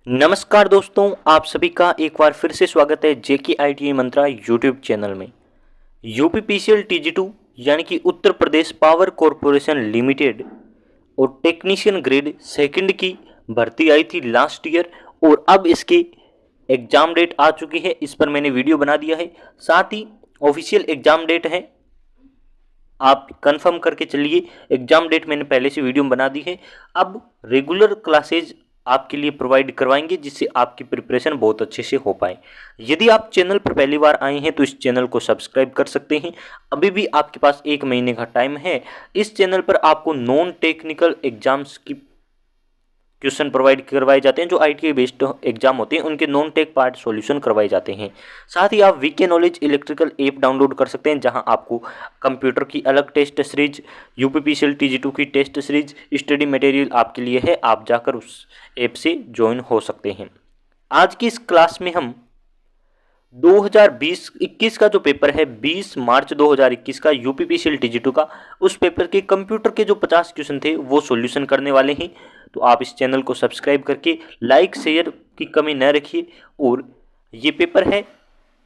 नमस्कार दोस्तों, आप सभी का एक बार फिर से स्वागत है जेके आईटीआई मंत्रा यूट्यूब चैनल में। यूपीपीसीएल टीजी2 यानी कि Uttar Pradesh power corporation limited और टेक्नीशियन ग्रेड सेकंड की भर्ती आई थी लास्ट ईयर और अब इसके एग्जाम डेट आ चुकी है। इस पर मैंने वीडियो बना दिया है, साथ ही ऑफिशियल एग्जाम डेट है, आप कंफर्म करके चलिए। एग्जाम डेट मैंने पहले से वीडियो में बना दी है। अब रेगुलर क्लासेज आपके लिए प्रोवाइड करवाएंगे जिससे आपकी प्रिपरेशन बहुत अच्छे से हो पाए। यदि आप चैनल पर पहली बार आए हैं तो इस चैनल को सब्सक्राइब कर सकते हैं। अभी भी आपके पास 1 महीने का टाइम है। इस चैनल पर आपको नॉन टेक्निकल एग्जाम्स की क्वेश्चन प्रोवाइड करवाए जाते हैं। जो आईटीआई बेस्ड एग्जाम होते हैं उनके नॉन टेक पार्ट सॉल्यूशन करवाए जाते हैं। साथ ही आप VK knowledge electrical app download कर सकते हैं, जहां आपको कंप्यूटर की अलग टेस्ट सीरीज, यूपीपीसीएल टीजी2 की टेस्ट सीरीज, स्टडी मटेरियल आपके लिए है। आप जाकर उस ऐप से ज्वाइन हो सकते हैं। आज की इस क्लास में हम 2020-21 का जो पेपर है, 20 मार्च 2021 का यूपीपीसीएल टीजी2 का, उस पेपर के कंप्यूटर के जो 50 क्वेश्चन थे वो सॉल्यूशन करने वाले हैं। तो आप इस चैनल को सब्सक्राइब करके लाइक शेयर की कमी न रखिए। और ये पेपर है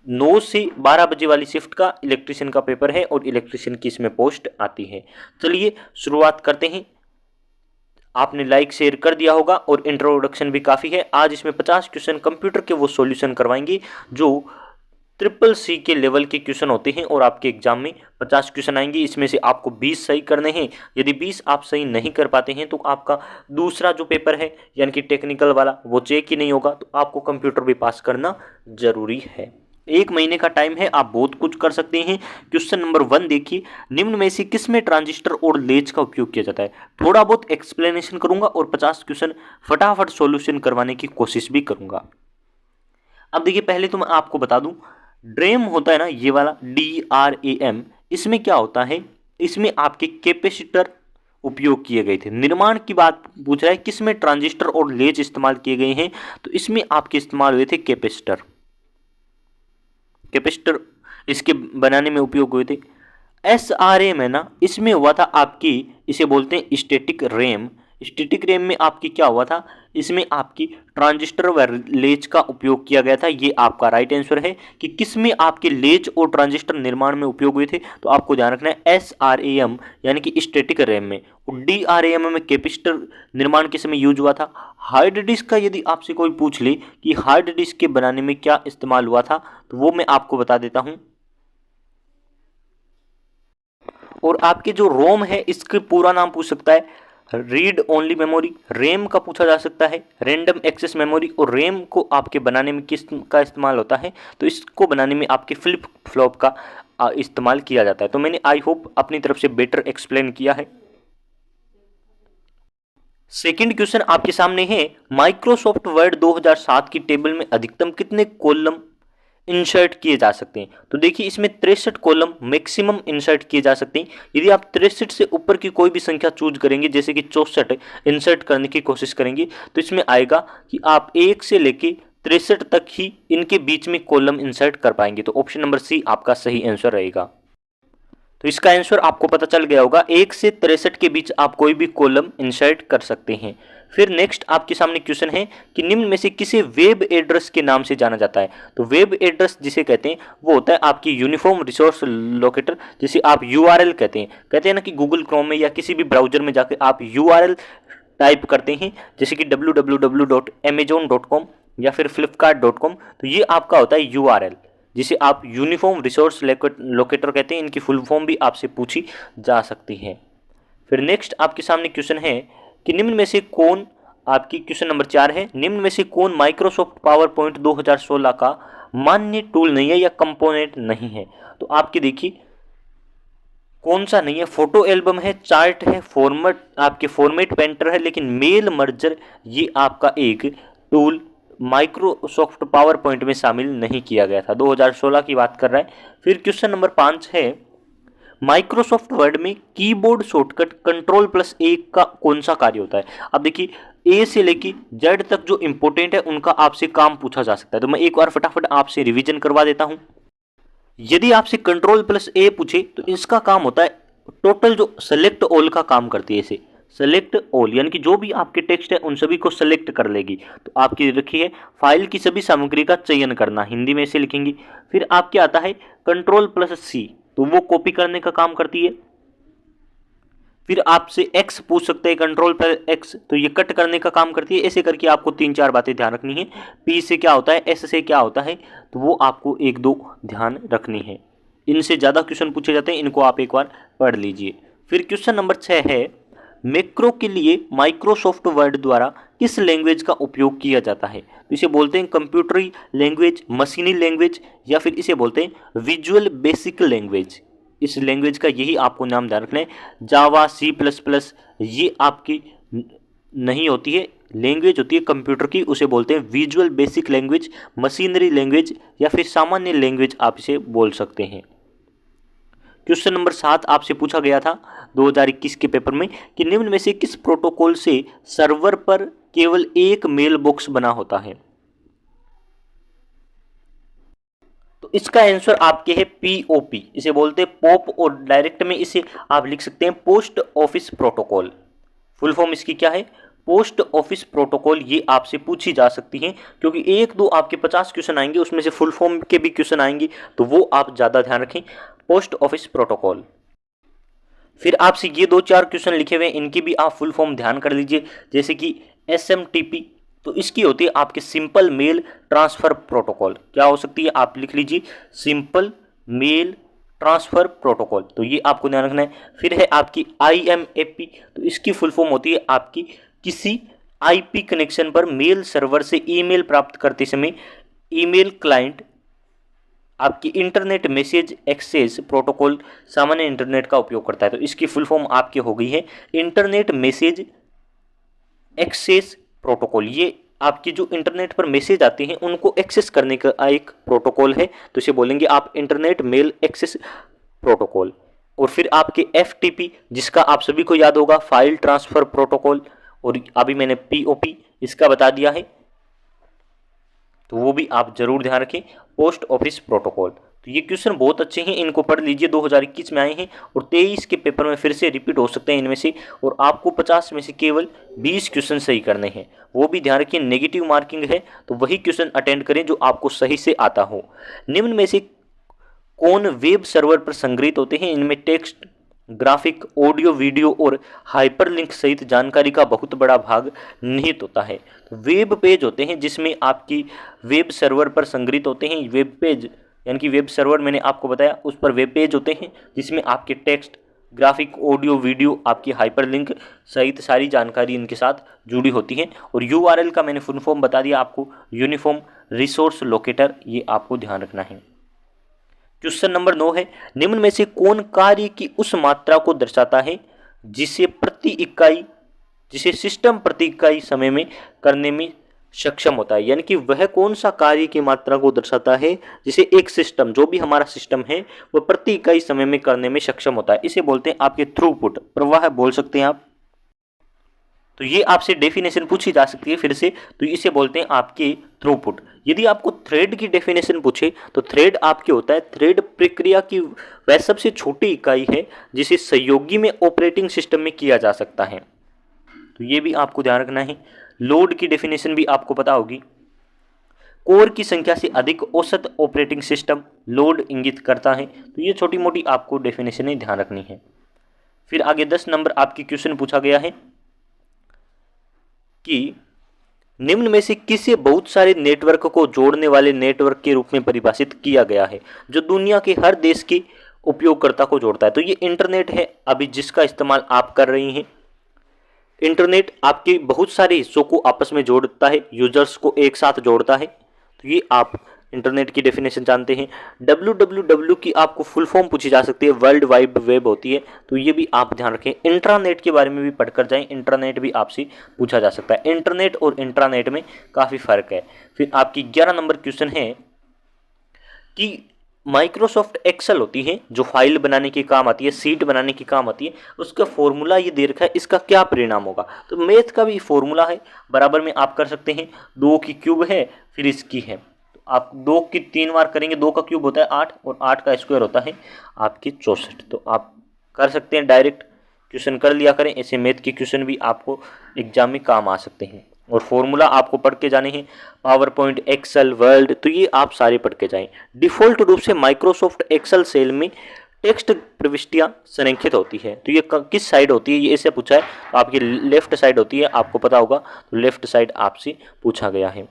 9 से 12 बजे वाली शिफ्ट का इलेक्ट्रीशियन का पेपर है और इलेक्ट्रीशियन की इसमें पोस्ट आती है। चलिए शुरुआत करते हैं। आपने लाइक शेयर कर दिया होगा और इंट्रोडक्शन भी काफ़ी है। आज इसमें 50 क्वेश्चन कंप्यूटर के वो सॉल्यूशन करवाएंगे जो ट्रिपल सी के लेवल के क्वेश्चन होते हैं और आपके एग्जाम में 50 क्वेश्चन आएंगे। इसमें से आपको 20 सही करने हैं। यदि 20 आप सही नहीं कर पाते हैं तो आपका दूसरा जो पेपर है यानी कि टेक्निकल वाला वो चेक ही नहीं होगा। तो आपको कंप्यूटर भी पास करना जरूरी है। 1 महीने का टाइम है, आप बहुत कुछ कर सकते हैं। क्वेश्चन नंबर 1 देखिए, निम्न में से किसमें ट्रांजिस्टर और लेच का उपयोग किया जाता है। थोड़ा बहुत एक्सप्लेनेशन करूंगा और 50 क्वेश्चन फटाफट सॉल्यूशन करवाने की कोशिश भी करूंगा। अब देखिए, पहले तो मैं आपको बता दूं, ड्रेम होता है ना, ये वाला DRAM, इसमें क्या होता है, इसमें आपके कैपेसिटर उपयोग किए गए थे। निर्माण की बात पूछ रहा है, किसमें ट्रांजिस्टर और लेच इस्तेमाल किए गए हैं, तो इसमें आपके इस्तेमाल हुए थे कैपेसिटर। कैपेसिटर इसके बनाने में उपयोग हुए थे। SRAM है ना, इसमें हुआ था आपकी, इसे बोलते हैं स्टैटिक रैम। स्टैटिक रैम में आपकी क्या हुआ था, इसमें आपकी ट्रांजिस्टर व लेच का उपयोग किया गया था। ये आपका राइट आंसर है कि किसमें आपके लेच और ट्रांजिस्टर निर्माण में उपयोग हुए थे। तो आपको ध्यान रखना है SRAM यानी कि स्टैटिक रैम में, और DRAM में कैपेसिटर निर्माण के समय यूज हुआ था। हार्ड डिस्क का यदि आपसे कोई पूछ ले कि हार्ड डिस्क के बनाने में क्या इस्तेमाल हुआ था, तो वो मैं आपको बता देता हूं। और आपके जो रोम है, इसके पूरा नाम पूछ सकता है रीड ओनली मेमोरी। रैम का पूछा जा सकता है रैंडम एक्सेस मेमोरी। और रैम को आपके बनाने में किस का इस्तेमाल होता है, तो इसको बनाने में आपके फ्लिप फ्लॉप का इस्तेमाल किया जाता है। तो मैंने आई होप अपनी तरफ से बेटर एक्सप्लेन किया है। सेकंड क्वेश्चन आपके सामने है, माइक्रोसॉफ्ट वर्ड 2007 की टेबल में अधिकतम कितने कॉलम इंसर्ट किए जा सकते हैं। तो देखिए, इसमें 63 कॉलम मैक्सिमम इंसर्ट किए जा सकते हैं। यदि आप 63 से ऊपर की कोई भी संख्या चूज करेंगे, जैसे कि 64 इंसर्ट करने की कोशिश करेंगे, तो इसमें आएगा कि आप 1 से लेके 63 तक ही इनके बीच में कॉलम इंसर्ट कर पाएंगे। तो ऑप्शन नंबर सी आपका सही आंसर रहेगा। तो इसका आंसर आपको पता चल गया होगा, 1 से 63 के बीच आप कोई भी कॉलम इंसर्ट कर सकते हैं। फिर नेक्स्ट आपके सामने क्वेश्चन है कि निम्न में से किसे वेब एड्रेस के नाम से जाना जाता है। तो वेब एड्रेस जिसे कहते हैं वो होता है आपकी यूनिफॉर्म रिसोर्स लोकेटर, जिसे आप URL कहते हैं ना, कि गूगल क्रोम में या किसी भी ब्राउजर में जाकर आप URL टाइप करते हैं, जैसे कि www.amazon.com या फिर flipkart.com। तो ये आपका होता है URL, जिसे आप यूनिफॉर्म रिसोर्स लोकेटर कहते हैं। इनकी फुल फॉर्म भी आपसे पूछी जा सकती है। फिर नेक्स्ट आपके सामने क्वेश्चन है कि निम्न में से कौन, आपकी क्वेश्चन नंबर 4 है, निम्न में से कौन माइक्रोसॉफ्ट पावर पॉइंट 2016 का मान्य टूल नहीं है या कंपोनेंट नहीं है। तो आपके देखिए कौन सा नहीं है, फोटो एल्बम है, चार्ट है, फॉर्मेट आपके फॉर्मेट पेंटर है, लेकिन मेल मर्जर ये आपका एक टूल माइक्रोसॉफ्ट पावर पॉइंट में शामिल नहीं किया गया था। 2016 की बात कर रहा है। फिर क्वेश्चन नंबर 5 है, माइक्रोसॉफ्ट वर्ड में कीबोर्ड शॉर्टकट Ctrl+A का कौन सा कार्य होता है। अब देखिए, ए से लेके जेड तक जो इंपॉर्टेंट है उनका आपसे काम पूछा जा सकता है। तो मैं एक बार फटाफट आपसे रिवीजन करवा देता हूं। यदि आपसे Ctrl+A पूछे तो इसका काम होता है, टोटल जो सेलेक्ट ऑल का काम करती है, इसे सेलेक्ट ऑल, यानी कि जो भी आपके टेक्स्ट है उन सभी को सेलेक्ट कर लेगी। तो आपकी रखी है फाइल की सभी सामग्री का चयन करना, हिंदी में इसे लिखेंगी। फिर आपके आता है Ctrl+C, तो वो कॉपी करने का काम करती है। फिर आपसे X पूछ सकते हैं, Ctrl+X, तो ये कट करने का काम करती है। ऐसे करके आपको 3-4 बातें ध्यान रखनी है। P से क्या होता है, S से क्या होता है, तो वो आपको 1-2 ध्यान रखनी है। इनसे ज़्यादा क्वेश्चन पूछे जाते हैं, इनको आप एक बार पढ़ लीजिए। फिर क्वेश्चन नंबर 6 है, मैक्रो के लिए माइक्रोसॉफ्ट वर्ड द्वारा किस लैंग्वेज का उपयोग किया जाता है? तो इसे बोलते हैं कंप्यूटरी लैंग्वेज, मशीनी लैंग्वेज, या फिर इसे बोलते हैं विजुअल बेसिक लैंग्वेज। इस लैंग्वेज का यही आपको नाम ध्यान रखना है। जावा, C++, ये आपकी नहीं होती है, लैंग्वेज होती है कंप्यूटर की, उसे बोलते हैं visual basic language, machinery language, या फिर सामान्य लैंग्वेज आप इसे बोल सकते हैं। क्वेश्चन नंबर 7 आपसे पूछा गया था 2021 के पेपर में कि निम्न में से किस प्रोटोकॉल से सर्वर पर केवल एक मेल बॉक्स बना होता है? तो इसका आंसर आपके है POP, इसे बोलते हैं पॉप, और डायरेक्ट में इसे आप लिख सकते हैं post office protocol. Full form इसकी क्या है? Post office protocol. ये आपसे पूछी जा सकती हैं, क्योंकि 1-2 आपके 50 क्वेश्चन आएंगे, उसमें से फुल फॉर्म के भी क्वेश्चन आएंगे, तो वो आप ज़्यादा ध्यान रखें, पोस्ट ऑफिस प्रोटोकॉल। फिर आपसे ये 2-4 क्वेश्चन लिखे हुए हैं, इनकी भी आप फुल फॉर्म ध्यान कर लीजिए, जैसे कि SMTP, तो इसकी होती है आपके सिंपल मेल ट्रांसफ़र प्रोटोकॉल। क्या हो सकती है, आप लिख लीजिए सिंपल मेल ट्रांसफ़र प्रोटोकॉल, तो ये आपको ध्यान रखना है। फिर है आपकी IMAP, तो इसकी फुल फॉर्म होती है आपकी किसी IP कनेक्शन पर मेल सर्वर से ईमेल प्राप्त करते समय ईमेल क्लाइंट आपकी इंटरनेट मैसेज एक्सेस प्रोटोकॉल सामान्य इंटरनेट का उपयोग करता है। तो इसकी फुल फॉर्म आपकी हो गई है इंटरनेट मैसेज एक्सेस प्रोटोकॉल। ये आपके जो इंटरनेट पर मैसेज आते हैं उनको एक्सेस करने का एक प्रोटोकॉल है, तो इसे बोलेंगे आप इंटरनेट मेल एक्सेस प्रोटोकॉल। और फिर आपके FTP, जिसका आप सभी को याद होगा, फाइल ट्रांसफ़र प्रोटोकॉल, और अभी मैंने POP इसका बता दिया है, तो वो भी आप जरूर ध्यान रखें, पोस्ट ऑफिस प्रोटोकॉल। तो ये क्वेश्चन बहुत अच्छे हैं, इनको पढ़ लीजिए, 2021 में आए हैं और 23 के पेपर में फिर से रिपीट हो सकते हैं इनमें से, और आपको 50 में से केवल 20 क्वेश्चन सही करने हैं। वो भी ध्यान रखिए, नेगेटिव मार्किंग है, तो वही क्वेश्चन अटेंड करें जो आपको सही से आता हो। निम्न में से कौन वेब सर्वर पर संग्रहित होते हैं? इनमें टेक्स्ट, ग्राफिक, ऑडियो, वीडियो और हाइपरलिंक सहित जानकारी का बहुत बड़ा भाग निहित होता है। तो वेब पेज होते हैं जिसमें आपकी वेब सर्वर पर संग्रहित होते हैं। वेब पेज यानी कि वेब सर्वर मैंने आपको बताया, उस पर वेब पेज होते हैं जिसमें आपके टेक्स्ट, ग्राफिक, ऑडियो, वीडियो, आपकी हाइपरलिंक सहित सारी जानकारी इनके साथ जुड़ी होती है। और URL का मैंने फुल फॉर्म बता दिया आपको, यूनिफॉर्म रिसोर्स लोकेटर, ये आपको ध्यान रखना है। क्वेश्चन नंबर 9 है, निम्न में से कौन कार्य की उस मात्रा को दर्शाता है जिसे सिस्टम प्रति इकाई समय में करने में सक्षम होता है? यानी कि वह कौन सा कार्य की मात्रा को दर्शाता है जिसे एक सिस्टम, जो भी हमारा सिस्टम है, वह प्रति इकाई समय में करने में सक्षम होता है? इसे बोलते हैं आपके थ्रूपुट, प्रवाह बोल सकते हैं आप। तो ये आपसे डेफिनेशन पूछी जा सकती है फिर से, तो इसे बोलते हैं आपके थ्रूपुट। यदि आपको थ्रेड की डेफिनेशन पूछे तो थ्रेड आपके होता है, थ्रेड प्रक्रिया की वह सबसे छोटी इकाई है जिसे सहयोगी में ऑपरेटिंग सिस्टम में किया जा सकता है। तो ये भी आपको ध्यान रखना है। लोड की डेफिनेशन भी आपको पता होगी, कोर की संख्या से अधिक औसत ऑपरेटिंग सिस्टम लोड इंगित करता है। तो ये छोटी मोटी आपको डेफिनेशन ध्यान रखनी है। फिर आगे 10 नंबर आपकी क्वेश्चन पूछा गया है कि निम्न में से किसे बहुत सारे नेटवर्क को जोड़ने वाले नेटवर्क के रूप में परिभाषित किया गया है जो दुनिया के हर देश के उपयोगकर्ता को जोड़ता है? तो ये इंटरनेट है अभी जिसका इस्तेमाल आप कर रही हैं। इंटरनेट आपके बहुत सारे हिस्सों को आपस में जोड़ता है, यूजर्स को एक साथ जोड़ता है। तो ये आप इंटरनेट की डेफिनेशन जानते हैं। www की आपको फुल फॉर्म पूछी जा सकती है, वर्ल्ड वाइड वेब होती है, तो ये भी आप ध्यान रखें। इंट्रानेट के बारे में भी पढ़कर जाएं, इंटरनेट भी आपसे पूछा जा सकता है। इंटरनेट और इंट्रानेट में काफ़ी फर्क है। फिर आपकी 11 नंबर क्वेश्चन है कि माइक्रोसॉफ्ट एक्सेल होती है जो फाइल बनाने के काम आती है, सीट बनाने के काम आती है, उसका फॉर्मूला ये दे रखा है, इसका क्या परिणाम होगा? तो मैथ का भी फॉर्मूला है, बराबर में आप कर सकते हैं। 2 की क्यूब है, फिर इसकी है, तो आप 2 की 3 बार करेंगे, 2 का क्यूब होता है 8 और 8 का स्क्वायर होता है आपके 64। तो आप कर सकते हैं डायरेक्ट। क्वेश्चन कर लिया करें। ऐसे मैथ के क्वेश्चन भी आपको एग्जाम में काम आ सकते हैं। और फॉर्मूला आपको पढ़ के जाने हैं, पावर पॉइंट, एक्सेल, वर्ड, तो ये आप सारे पढ़ के जाएं। डिफ़ॉल्ट रूप से माइक्रोसॉफ्ट एक्सेल सेल में टेक्स्ट प्रविष्टियां संरेखित होती है। तो ये किस साइड होती है, ये ऐसे पूछा है, तो आपकी लेफ्ट साइड होती है, आपको पता होगा, तो लेफ्ट साइड आपसे पूछा गया है।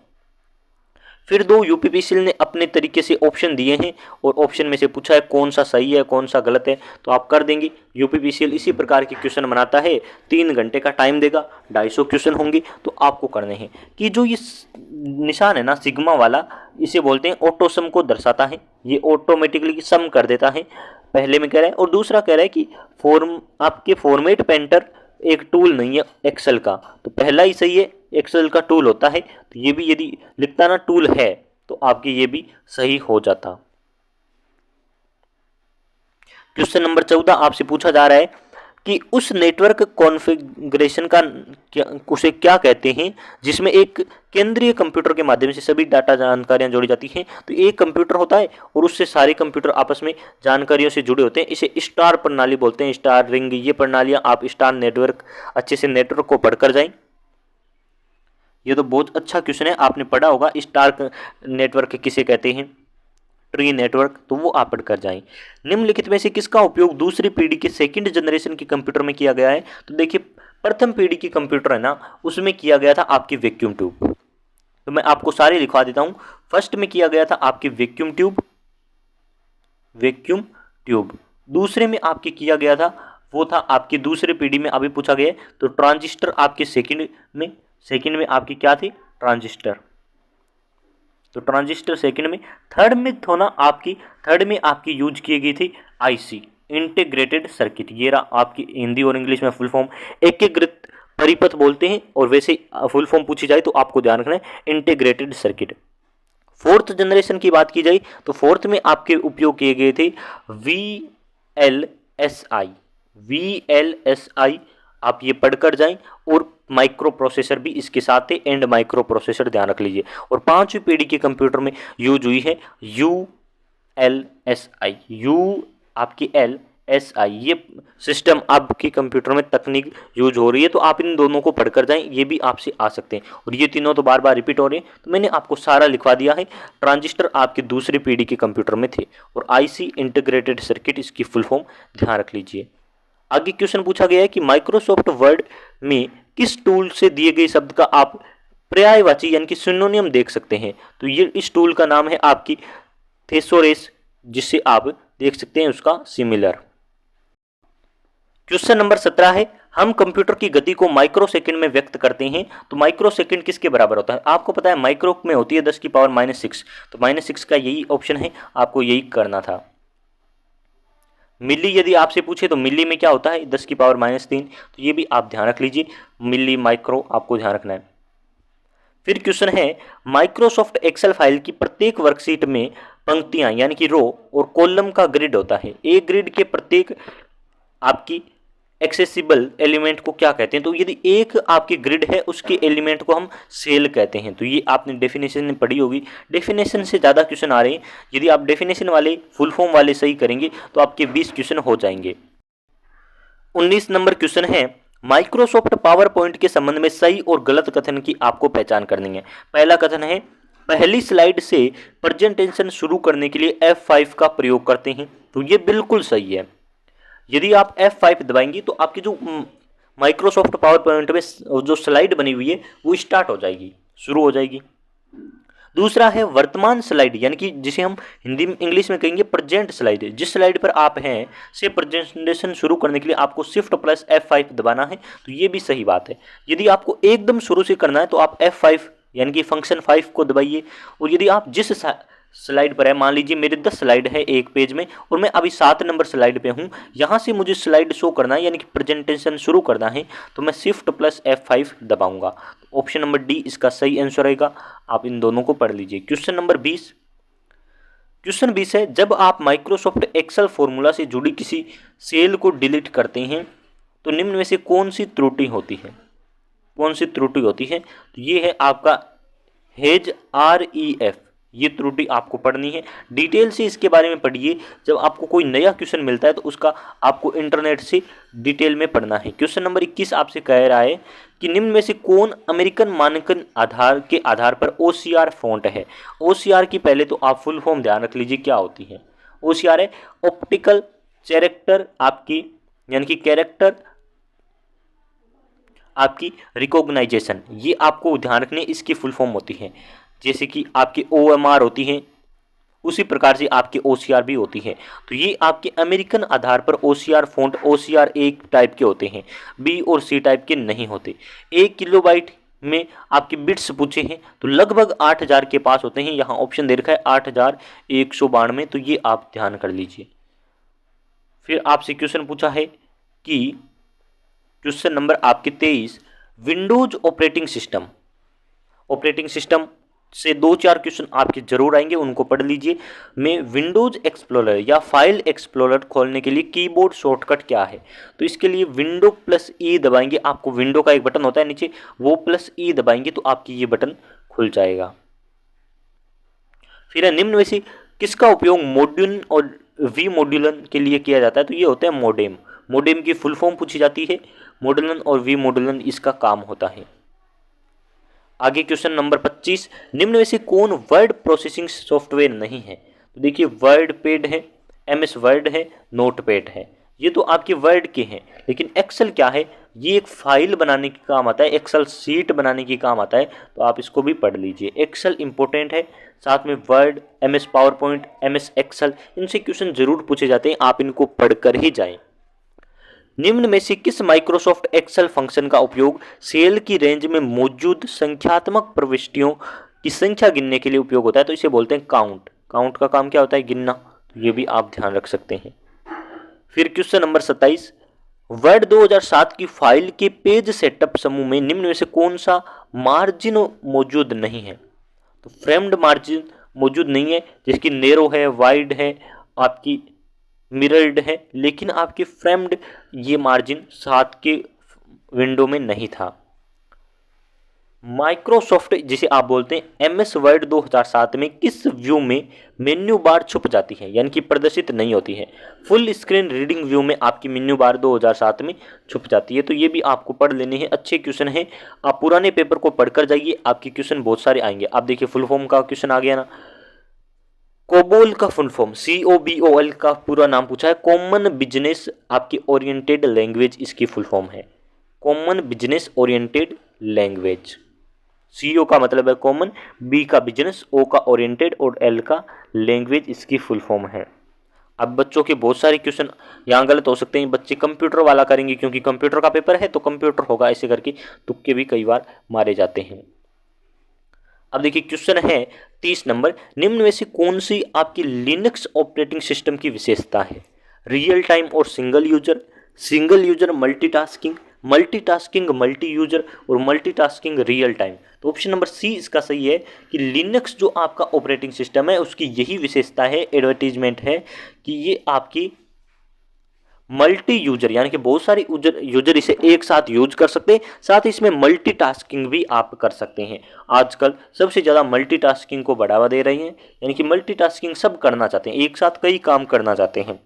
फिर दो यूपीपीसीएल ने अपने तरीके से ऑप्शन दिए हैं और ऑप्शन में से पूछा है कौन सा सही है कौन सा गलत है, तो आप कर देंगे। यूपीपीसीएल इसी प्रकार के क्वेश्चन बनाता है, 3 घंटे का टाइम देगा, 250 क्वेश्चन होंगे, तो आपको करने हैं। कि जो ये निशान है ना सिग्मा वाला, इसे बोलते हैं ऑटो सम को दर्शाता है, ये ऑटोमेटिकली सम कर देता है, पहले में कह रहा है। और दूसरा कह रहा है कि आपके फॉर्मेट पेंटर एक टूल नहीं है एक्सेल का, तो पहला ही सही है, एक्सेल का टूल होता है, तो ये भी यदि लिखता ना टूल है तो आपके ये भी सही हो जाता। क्वेश्चन नंबर 14 आपसे पूछा जा रहा है कि उस नेटवर्क कॉन्फ़िगरेशन का उसे क्या कहते हैं जिसमें एक केंद्रीय कंप्यूटर के माध्यम से सभी डाटा जानकारियां जोड़ी जाती हैं। तो एक कंप्यूटर होता है और उससे सारे कंप्यूटर आपस में जानकारियों से जुड़े होते हैं, इसे स्टार प्रणाली बोलते हैं, स्टार रिंग। ये प्रणालियां आप स्टार नेटवर्क, अच्छे से नेटवर्क को पढ़कर जाएं। ये तो बहुत अच्छा क्वेश्चन है, आपने पढ़ा होगा स्टार नेटवर्क किसे कहते हैं, ट्री नेटवर्क, तो वो आप पढ़कर जाएं। निम्नलिखित में से किसका उपयोग दूसरी पीढ़ी के सेकंड जनरेशन के कंप्यूटर में किया गया है। तो देखिए प्रथम पीढ़ी की कंप्यूटर है ना, उसमें किया गया था आपकी वैक्यूम ट्यूब। तो मैं आपको सारे लिखवा देता हूं। फर्स्ट में किया गया था आपकी वैक्यूम ट्यूब। दूसरे में आपके किया गया था, वो था आपकी दूसरी पीढ़ी में अभी पूछा गया, तो ट्रांजिस्टर आपके सेकंड में आपकी क्या थी, ट्रांजिस्टर। तो ट्रांजिस्टर सेकंड में। थर्ड में आपकी यूज की गई थी आईसी, इंटीग्रेटेड सर्किट। ये रहा आपकी हिंदी और इंग्लिश में फुल फॉर्म, एकीकृत परिपथ बोलते हैं, और वैसे फुल फॉर्म पूछी जाए तो आपको ध्यान रखना है इंटीग्रेटेड सर्किट। फोर्थ जनरेशन की बात की जाए तो फोर्थ में आपके उपयोग किए गए थे VLSI, आप ये पढ़कर जाएं। और माइक्रो प्रोसेसर भी इसके साथ थे, एंड माइक्रो प्रोसेसर ध्यान रख लीजिए। और 5वीं पीढ़ी के कंप्यूटर में यूज हुई है ULSI, ये सिस्टम आपके कंप्यूटर में तकनीक यूज हो रही है, तो आप इन दोनों को पढ़कर जाएं, ये भी आपसे आ सकते हैं। और ये तीनों तो बार बार रिपीट हो रहे हैं, तो मैंने आपको सारा लिखवा दिया है। ट्रांजिस्टर आपकी दूसरी पीढ़ी के कंप्यूटर में थे, और आईसी इंटीग्रेटेड सर्किट इसकी फुल फॉर्म ध्यान रख लीजिए। आगे क्वेश्चन पूछा गया है कि माइक्रोसॉफ्ट वर्ड में किस टूल से दिए गए शब्द का आप पर्यायवाची यानी कि सिनोनिम देख सकते हैं। तो ये इस टूल का नाम है आपकी थेसोरस, जिससे आप देख सकते हैं उसका सिमिलर। क्वेश्चन नंबर 17 है, हम कंप्यूटर की गति को माइक्रो सेकंड में व्यक्त करते हैं। तो माइक्रो सेकंड किसके बराबर होता है, आपको पता है माइक्रो में होती है 10⁻⁻⁶, तो -6 का यही ऑप्शन है, आपको यही करना था। मिली यदि आपसे पूछे तो मिली में क्या होता है 10⁻³ तो ये भी आप ध्यान रख लीजिए, मिली माइक्रो आपको ध्यान रखना है। फिर क्वेश्चन है, माइक्रोसॉफ्ट एक्सेल फाइल की प्रत्येक वर्कशीट में पंक्तियां यानी कि रो और कॉलम का ग्रिड होता है। एक ग्रिड के प्रत्येक आपकी एक्सेसिबल एलिमेंट को क्या कहते हैं। तो यदि एक आपकी ग्रिड है उसके एलिमेंट को हम सेल कहते हैं। तो ये आपने डेफिनेशन में पढ़ी होगी, डेफिनेशन से ज़्यादा क्वेश्चन आ रहे हैं। यदि आप डेफिनेशन वाले फुल फॉर्म वाले सही करेंगे तो आपके 20 क्वेश्चन हो जाएंगे। 19 नंबर क्वेश्चन है, माइक्रोसॉफ्ट पावर पॉइंट के संबंध में सही और गलत कथन की आपको पहचान करनी है। पहला कथन है, पहली स्लाइड से प्रेजेंटेशन शुरू करने के लिए F5 का प्रयोग करते हैं। तो ये बिल्कुल सही है। यदि आप F5 दबाएंगे तो आपकी जो माइक्रोसॉफ्ट पावर पॉइंट में जो स्लाइड बनी हुई है वो स्टार्ट हो जाएगी, शुरू हो जाएगी। दूसरा है वर्तमान स्लाइड, यानी कि जिसे हम हिंदी में इंग्लिश में कहेंगे प्रेजेंट स्लाइड। जिस स्लाइड पर आप हैं से प्रेजेंटेशन शुरू करने के लिए आपको Shift+ F5 दबाना है। तो ये भी सही बात है। यदि आपको एकदम शुरू से करना है तो आप F5 यानी कि फंक्शन 5 को दबाइए। और यदि आप जिस स्लाइड पर है, मान लीजिए मेरे 10 स्लाइड है एक पेज में और मैं अभी 7 नंबर स्लाइड पे हूँ, यहाँ से मुझे स्लाइड शो करना है यानी कि प्रेजेंटेशन शुरू करना है, तो मैं Shift+ F5 दबाऊंगा। ऑप्शन नंबर डी इसका सही आंसर रहेगा। आप इन दोनों को पढ़ लीजिए। क्वेश्चन नंबर 20, क्वेश्चन 20 है, जब आप माइक्रोसॉफ्ट एक्सेल फॉर्मूला से जुड़ी किसी सेल को डिलीट करते हैं तो निम्न में से कौन सी त्रुटि होती है। कौन सी त्रुटि होती है, तो ये है आपका हेज REF, ये त्रुटि आपको पढ़नी है। डिटेल से इसके बारे में पढ़िए। जब आपको कोई नया क्वेश्चन मिलता है तो उसका आपको इंटरनेट से डिटेल में पढ़ना है। क्वेश्चन नंबर 21 आपसे कह रहा है कि निम्न में से कौन अमेरिकन मानकन आधार पर OCR फॉन्ट है। OCR की पहले तो आप फुल फॉर्म ध्यान रख लीजिए क्या होती है। OCR है ऑप्टिकल कैरेक्टर आपकी, यानी कि कैरेक्टर आपकी रिकॉग्नाइजेशन, ये आपको ध्यान रखने इसकी फुल फॉर्म होती है। जैसे कि आपकी OMR होती है, उसी प्रकार से आपकी OCR भी होती है। तो ये आपके अमेरिकन आधार पर OCR फॉन्ट OCR एक टाइप के होते हैं, B और C टाइप के नहीं होते। 1 किलोबाइट में आपके बिट्स पूछे हैं तो लगभग 8000 के पास होते हैं। यहाँ ऑप्शन दे रखा है 8192, तो ये आप ध्यान कर लीजिए। फिर आपसे क्वेश्चन पूछा है कि क्वेश्चन नंबर आपके 23, विंडोज ऑपरेटिंग सिस्टम से 2-4 क्वेश्चन आपके जरूर आएंगे, उनको पढ़ लीजिए। में विंडोज एक्सप्लोरर या फाइल एक्सप्लोरर खोलने के लिए कीबोर्ड शॉर्टकट क्या है। तो इसके लिए विंडो +E दबाएंगे, आपको विंडो का एक बटन होता है नीचे, वो +E दबाएंगे तो आपकी ये बटन खुल जाएगा। फिर निम्न में से किसका उपयोग मॉड्यूल और वी मॉड्यूलन के लिए किया जाता है। तो ये होता है मोडेम। मोडेम की फुल फॉर्म पूछी जाती है। मॉड्यूलन और वी मॉड्यूलन इसका काम होता है। आगे क्वेश्चन नंबर 25, निम्न में से कौन वर्ड प्रोसेसिंग सॉफ्टवेयर नहीं है। तो देखिए वर्ड पैड है, MS वर्ड है, नोट पैड है, ये तो आपके वर्ड के हैं। लेकिन एक्सेल क्या है, ये एक फाइल बनाने के काम आता है, एक्सेल सीट बनाने के काम आता है, तो आप इसको भी पढ़ लीजिए। एक्सेल इंपॉर्टेंट है, साथ में Word, MS PowerPoint, MS Excel, इनसे क्वेश्चन जरूर पूछे जाते हैं, आप इनको पढ़कर ही जाएं। निम्न में से किस माइक्रोसॉफ्ट एक्सेल फंक्शन का उपयोग सेल की रेंज में मौजूद संख्यात्मक प्रविष्टियों की संख्या गिनने के लिए उपयोग होता है। तो इसे बोलते हैं काउंट। काउंट का काम क्या होता है, गिनना, तो ये भी आप ध्यान रख सकते हैं। फिर क्वेश्चन नंबर 27, वर्ड 2007 की फाइल के पेज सेटअप समूह में निम्न में से कौन सा मार्जिन मौजूद नहीं है। तो फ्रेम्ड मार्जिन मौजूद नहीं है, जिसकी नैरो है, वाइड है, आपकी मिरर्ड है, लेकिन आपके फ्रेम्ड ये मार्जिन 7 के विंडो में नहीं था। माइक्रोसॉफ्ट जिसे आप बोलते हैं MS वर्ड 2007 में किस व्यू में मेन्यू बार छुप जाती है, यानी कि प्रदर्शित नहीं होती है। फुल स्क्रीन रीडिंग व्यू में आपकी मेन्यू बार 2007 में छुप जाती है। तो ये भी आपको पढ़ लेने हैं, अच्छे क्वेश्चन हैं। आप पुराने पेपर को पढ़कर जाइए, आपके क्वेश्चन बहुत सारे आएंगे। आप देखिए फुल फॉर्म का क्वेश्चन आ गया ना, कोबोल का फुल फॉर्म COBOL का पूरा नाम पूछा है, कॉमन बिजनेस आपकी ओरिएंटेड लैंग्वेज, इसकी फुल फॉर्म है common business oriented language. CO का मतलब है कॉमन, B का बिजनेस, O का ओरिएंटेड और L का लैंग्वेज, इसकी फुल फॉर्म है। अब बच्चों के बहुत सारे क्वेश्चन यहाँ गलत हो सकते हैं, बच्चे कंप्यूटर वाला करेंगे क्योंकि कंप्यूटर का पेपर है तो कंप्यूटर होगा, ऐसे करके तुक्के भी कई बार मारे जाते हैं। अब देखिए क्वेश्चन है 30 नंबर, निम्न में से कौन सी आपकी लिनक्स ऑपरेटिंग सिस्टम की विशेषता है। रियल टाइम और single user multitasking, multi user और मल्टीटास्किंग रियल टाइम। तो ऑप्शन नंबर C इसका सही है कि लिनक्स जो आपका ऑपरेटिंग सिस्टम है उसकी यही विशेषता है, एडवर्टीजमेंट है कि ये आपकी मल्टी यूजर, यानी कि बहुत सारे यूजर इसे एक साथ यूज कर सकते हैं, साथ ही इसमें मल्टीटास्किंग भी आप कर सकते हैं। आजकल सबसे ज़्यादा मल्टीटास्किंग को बढ़ावा दे रही हैं, यानी कि मल्टीटास्किंग सब करना चाहते हैं, एक साथ कई काम करना चाहते हैं।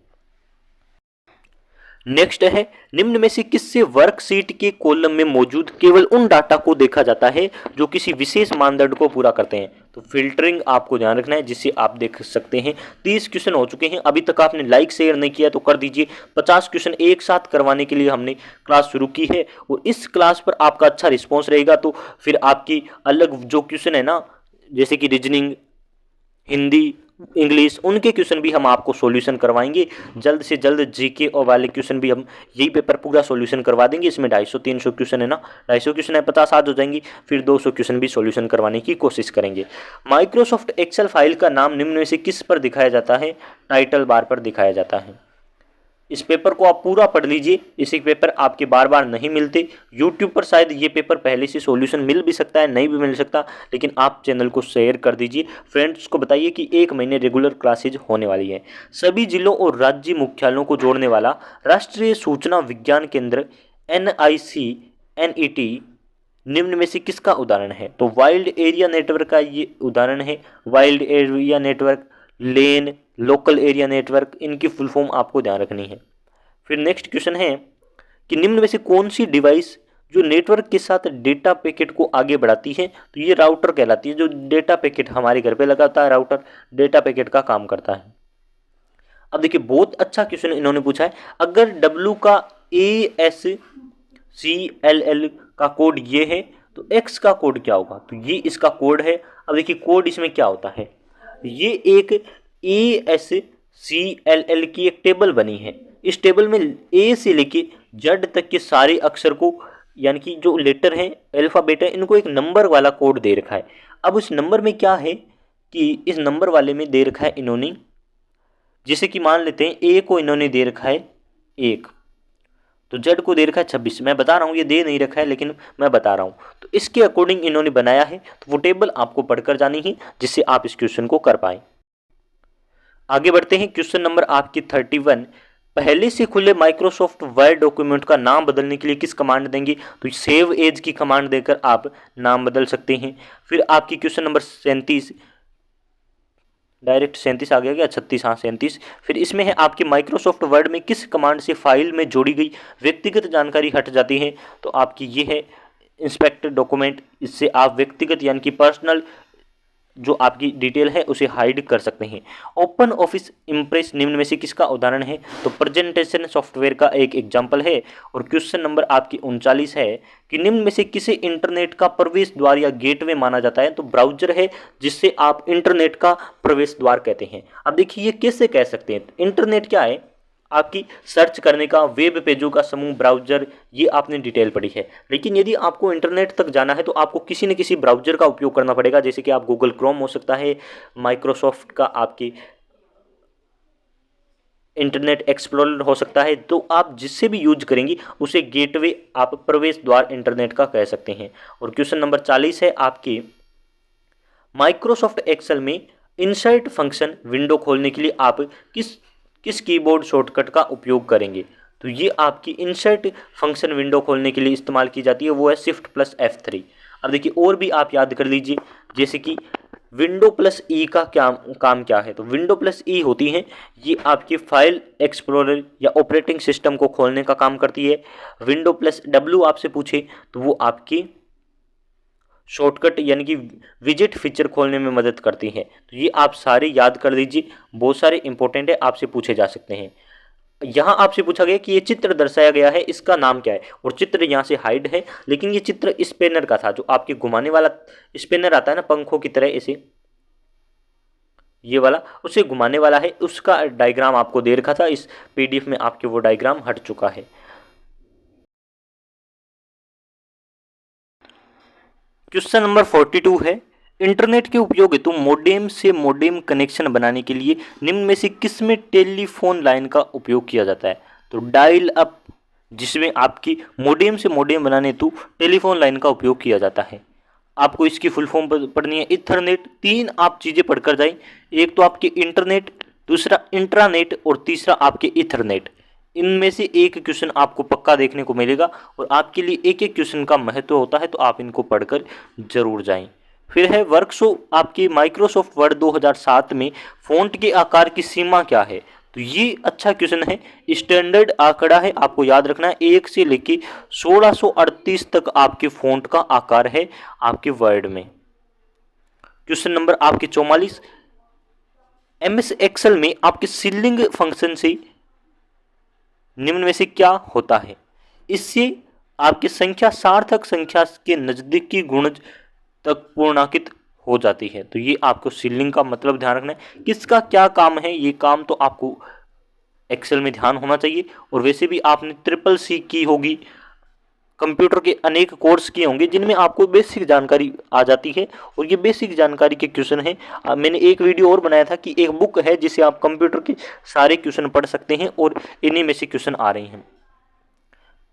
नेक्स्ट है, निम्न में से किससे वर्कशीट के कॉलम में मौजूद केवल उन डाटा को देखा जाता है जो किसी विशेष मानदंड को पूरा करते हैं। तो फिल्टरिंग आपको ध्यान रखना है, जिससे आप देख सकते हैं। 30 क्वेश्चन हो चुके हैं, अभी तक आपने लाइक शेयर नहीं किया तो कर दीजिए। 50 क्वेश्चन एक साथ करवाने के लिए हमने क्लास शुरू की है और इस क्लास पर आपका अच्छा रिस्पॉन्स रहेगा तो फिर आपकी अलग जो क्वेश्चन है ना, जैसे कि रीजनिंग, हिंदी, इंग्लिश, उनके क्वेश्चन भी हम आपको सॉल्यूशन करवाएंगे। जल्द से जल्द जीके और वाले क्वेश्चन भी हम यही पेपर पूरा सॉल्यूशन करवा देंगे। इसमें 250-300 क्वेश्चन है ना, 250 क्वेश्चन है, 50 आज हो जाएंगी, फिर 200 क्वेश्चन भी सॉल्यूशन करवाने की कोशिश करेंगे। माइक्रोसॉफ्ट एक्सेल फाइल का नाम निम्न में से किस पर दिखाया जाता है। टाइटल बार पर दिखाया जाता है। इस पेपर को आप पूरा पढ़ लीजिए, इसी पेपर आपके बार बार नहीं मिलते। यूट्यूब पर शायद ये पेपर पहले से सॉल्यूशन मिल भी सकता है, नहीं भी मिल सकता, लेकिन आप चैनल को शेयर कर दीजिए, फ्रेंड्स को बताइए कि 1 महीने रेगुलर क्लासेज होने वाली है। सभी जिलों और राज्य मुख्यालयों को जोड़ने वाला राष्ट्रीय सूचना विज्ञान केंद्र NICNET निम्न में से किसका उदाहरण है? तो वाइल्ड एरिया नेटवर्क का ये उदाहरण है। वाइल्ड एरिया नेटवर्क, लेन, लोकल एरिया नेटवर्क, इनकी फुल फॉर्म आपको ध्यान रखनी है। फिर नेक्स्ट क्वेश्चन है कि निम्न में से कौन सी डिवाइस जो नेटवर्क के साथ डेटा पैकेट को आगे बढ़ाती है? तो ये राउटर कहलाती है। जो डेटा पैकेट हमारे घर पे लगाता है, राउटर डेटा पैकेट का काम करता है। अब देखिए बहुत अच्छा क्वेश्चन इन्होंने पूछा है। अगर W का ASCLL का कोड ये है तो X का कोड क्या होगा? तो ये इसका कोड है। अब देखिए कोड इसमें क्या होता है, ये एक ASCLL की एक टेबल बनी है। इस टेबल में A से लेके Z तक के सारे अक्षर को, यानी कि जो लेटर हैं, अल्फाबेट है, इनको एक नंबर वाला कोड दे रखा है। अब उस नंबर में क्या है कि इस नंबर वाले में दे रखा है इन्होंने, जैसे कि मान लेते हैं A को इन्होंने दे रखा है 1, तो Z को दे रखा है 26। मैं बता रहा हूँ, ये दे नहीं रखा है लेकिन मैं बता रहा हूँ। तो इसके अकॉर्डिंग इन्होंने बनाया है। तो वो टेबल आपको पढ़कर जानी है जिससे आप इस क्वेश्चन को कर पाएं। आगे बढ़ते हैं। क्वेश्चन नंबर आपकी 31, पहले से खुले माइक्रोसॉफ्ट वर्ड डॉक्यूमेंट का नाम बदलने के लिए किस कमांड देंगे? तो सेव एज की कमांड देकर आप नाम बदल सकते हैं। फिर आपकी क्वेश्चन नंबर 37, डायरेक्ट 37 आ गया क्या? 36, हाँ 37। फिर इसमें है आपके माइक्रोसॉफ्ट वर्ड में किस कमांड से फाइल में जोड़ी गई व्यक्तिगत जानकारी हट जाती है? तो आपकी ये है इंस्पेक्ट डॉक्यूमेंट। इससे आप व्यक्तिगत यानी कि पर्सनल जो आपकी डिटेल है उसे हाइड कर सकते हैं। ओपन ऑफिस इम्प्रेस निम्न में से किसका उदाहरण है? तो प्रेजेंटेशन सॉफ्टवेयर का एक एग्जाम्पल है। और क्वेश्चन नंबर आपकी 39 है कि निम्न में से किसे इंटरनेट का प्रवेश द्वार या गेटवे माना जाता है? तो ब्राउजर है जिससे आप इंटरनेट का प्रवेश द्वार कहते हैं। अब देखिए ये कैसे कह सकते हैं। इंटरनेट क्या है? आपकी सर्च करने का, वेब पेजों का समूह, ब्राउजर, ये आपने डिटेल पढ़ी है। लेकिन यदि आपको इंटरनेट तक जाना है तो आपको किसी न किसी ब्राउजर का उपयोग करना पड़ेगा, जैसे कि आप गूगल क्रोम हो सकता है, माइक्रोसॉफ्ट का आपकी इंटरनेट एक्सप्लोरर हो सकता है। तो आप जिससे भी यूज करेंगी उसे गेटवे, आप प्रवेश द्वार इंटरनेट का कह सकते हैं। और क्वेश्चन नंबर 40 है आपकी, माइक्रोसॉफ्ट एक्सेल में इंसर्ट फंक्शन विंडो खोलने के लिए आप किस कीबोर्ड शॉर्टकट का उपयोग करेंगे? तो ये आपकी इंसर्ट फंक्शन विंडो खोलने के लिए इस्तेमाल की जाती है, वो है शिफ्ट प्लस F3। अब देखिए और भी आप याद कर लीजिए, जैसे कि विंडो प्लस ई का क्या काम क्या है? तो विंडो प्लस ई होती है, ये आपकी फाइल एक्सप्लोरर या ऑपरेटिंग सिस्टम को खोलने का काम करती है। विंडो प्लस W आपसे पूछे तो वो आपकी शॉर्टकट यानी कि विजिट फीचर खोलने में मदद करती है। तो ये आप सारे याद कर लीजिए, बहुत सारे इंपॉर्टेंट है, आपसे पूछे जा सकते हैं। यहाँ आपसे पूछा गया कि ये चित्र दर्शाया गया है, इसका नाम क्या है? और चित्र यहाँ से हाइड है, लेकिन ये चित्र स्पिनर का था, जो आपके घुमाने वाला स्पिनर आता है ना पंखों की तरह, ऐसे ये वाला, उसे घुमाने वाला है, उसका डायग्राम आपको दे रखा था। इस PDF में आपके वो डायग्राम हट चुका है। क्वेश्चन नंबर 42 है, इंटरनेट के उपयोग हेतु मोडेम से मोडेम कनेक्शन बनाने के लिए निम्न में से किसमें टेलीफोन लाइन का उपयोग किया जाता है? तो डायल अप, जिसमें आपकी मोडेम से मोडेम बनाने हेतु टेलीफोन लाइन का उपयोग किया जाता है। आपको इसकी फुल फॉर्म पढ़नी है। इथरनेट, 3 आप चीज़ें पढ़कर जाएं, एक तो आपके इंटरनेट, दूसरा इंट्रानेट और तीसरा आपके इथरनेट। इनमें से एक क्वेश्चन आपको पक्का देखने को मिलेगा और आपके लिए एक एक क्वेश्चन का महत्व होता है, तो आप इनको पढ़कर जरूर जाएं। फिर है वर्कशॉप आपकी माइक्रोसॉफ्ट वर्ड 2007 में फ़ॉन्ट के आकार की सीमा क्या है? तो ये अच्छा क्वेश्चन है, स्टैंडर्ड आंकड़ा है, आपको याद रखना है। 1 से लेके 1638 तक आपके फ़ॉन्ट का आकार है आपके वर्ड में। क्वेश्चन नंबर आपके 44, MS एक्सेल में आपके सीलिंग फंक्शन से निम्न में से क्या होता है? इससे आपकी संख्या सार्थक संख्या के नजदीकी गुणज तक पूर्णांकित हो जाती है। तो ये आपको सीलिंग का मतलब ध्यान रखना है। किसका क्या काम है, ये काम तो आपको एक्सेल में ध्यान होना चाहिए। और वैसे भी आपने CCC की होगी, कंप्यूटर के अनेक कोर्स किए होंगे जिनमें आपको बेसिक जानकारी आ जाती है, और ये बेसिक जानकारी के क्वेश्चन है। मैंने एक वीडियो और बनाया था कि एक बुक है जिसे आप कंप्यूटर के सारे क्वेश्चन पढ़ सकते हैं, और इन्हीं में से क्वेश्चन आ रहे हैं।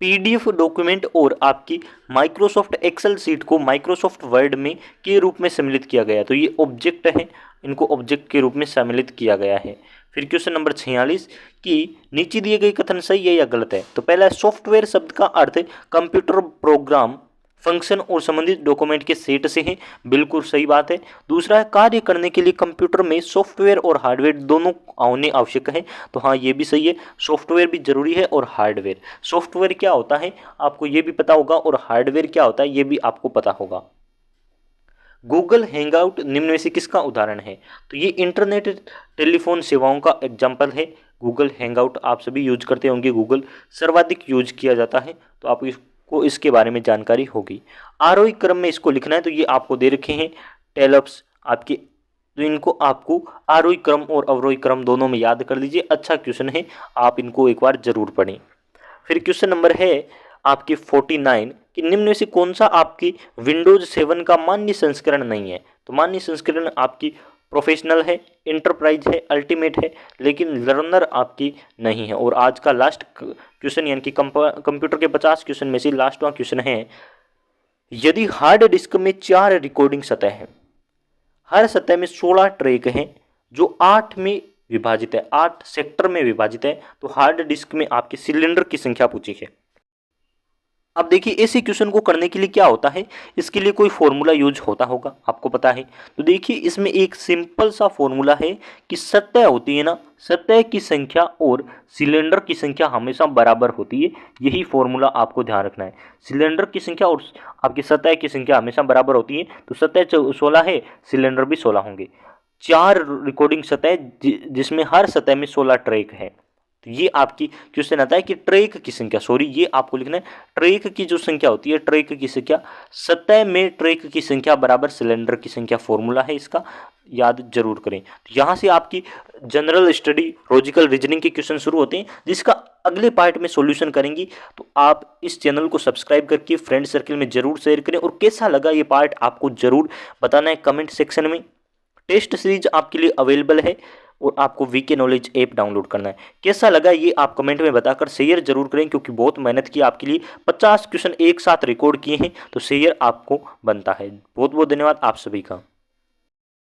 PDF डॉक्यूमेंट और आपकी माइक्रोसॉफ्ट एक्सेल सीट को माइक्रोसॉफ्ट वर्ड में के रूप में सम्मिलित किया गया है। तो ये ऑब्जेक्ट है, इनको ऑब्जेक्ट के रूप में सम्मिलित किया गया है। फिर क्वेश्चन नंबर 46 कि नीचे दिए गए कथन सही है या गलत है? तो पहला, सॉफ्टवेयर शब्द का अर्थ कंप्यूटर प्रोग्राम फंक्शन और संबंधित डॉक्यूमेंट के सेट से है, बिल्कुल सही बात है। दूसरा है कार्य करने के लिए कंप्यूटर में सॉफ्टवेयर और हार्डवेयर दोनों होने आवश्यक है, तो हाँ ये भी सही है, सॉफ्टवेयर भी जरूरी है और हार्डवेयर। सॉफ्टवेयर क्या होता है आपको ये भी पता होगा और हार्डवेयर क्या होता है ये भी आपको पता होगा। गूगल हैंगआउट निम्न में से किसका उदाहरण है? तो ये इंटरनेट टेलीफोन सेवाओं का एग्जाम्पल है। गूगल हैंगआउट आप सभी यूज करते होंगे, गूगल सर्वाधिक यूज किया जाता है, तो आप इसको इसके बारे में जानकारी होगी। आरोही क्रम में इसको लिखना है, तो ये आपको दे रखे हैं टेलअप्स आपके, तो इनको आपको आरोही क्रम और अवरोही क्रम दोनों में याद कर लीजिए। अच्छा क्वेश्चन है, आप इनको एक बार जरूर पढ़ें। फिर क्वेश्चन नंबर है आपकी 49 कि निम्न में से कौन सा आपकी विंडोज 7 का मान्य संस्करण नहीं है? तो मान्य संस्करण आपकी प्रोफेशनल है, इंटरप्राइज है, अल्टीमेट है, लेकिन लर्नर आपकी नहीं है। और आज का लास्ट क्वेश्चन यानी कि कंप्यूटर के 50 क्वेश्चन में से लास्टवां क्वेश्चन है, यदि हार्ड डिस्क में 4 रिकॉर्डिंग सतह है, हर सतह में 16 ट्रैक हैं जो 8 में विभाजित है, 8 सेक्टर में विभाजित है, तो हार्ड डिस्क में आपके सिलेंडर की संख्या पूछी है। अब देखिए ऐसे क्वेश्चन को करने के लिए क्या होता है, इसके लिए कोई फॉर्मूला यूज होता होगा, आपको पता है। तो देखिए इसमें एक सिंपल सा फॉर्मूला है कि सतह होती है ना, सतह की संख्या और सिलेंडर की संख्या हमेशा बराबर होती है। यही फॉर्मूला आपको ध्यान रखना है, सिलेंडर की संख्या और आपकी सतह की संख्या हमेशा बराबर होती है। तो सतह 16 है, सिलेंडर भी 16 होंगे। 4 रिकॉर्डिंग सतह जिसमें हर सतह में 16 ट्रैक है। तो ये आपकी क्वेश्चन आता है कि ट्रैक की संख्या, सॉरी ये आपको लिखना है, ट्रैक की जो संख्या होती है, ट्रैक की संख्या, सतह में ट्रैक की संख्या बराबर सिलेंडर की संख्या, फॉर्मूला है इसका, याद जरूर करें। तो यहाँ से आपकी जनरल स्टडी लॉजिकल रीजनिंग के क्वेश्चन शुरू होते हैं, जिसका अगले पार्ट में सॉल्यूशन करेंगी। तो आप इस चैनल को सब्सक्राइब करके फ्रेंड सर्कल में जरूर शेयर करें, और कैसा लगा ये पार्ट आपको जरूर बताना है कमेंट सेक्शन में। टेस्ट सीरीज आपके लिए अवेलेबल है और आपको वीके नॉलेज ऐप डाउनलोड करना है। कैसा लगा ये आप कमेंट में बताकर शेयर जरूर करें, क्योंकि बहुत मेहनत की आपके लिए, 50 क्वेश्चन एक साथ रिकॉर्ड किए हैं, तो शेयर आपको बनता है। बहुत बहुत धन्यवाद आप सभी का।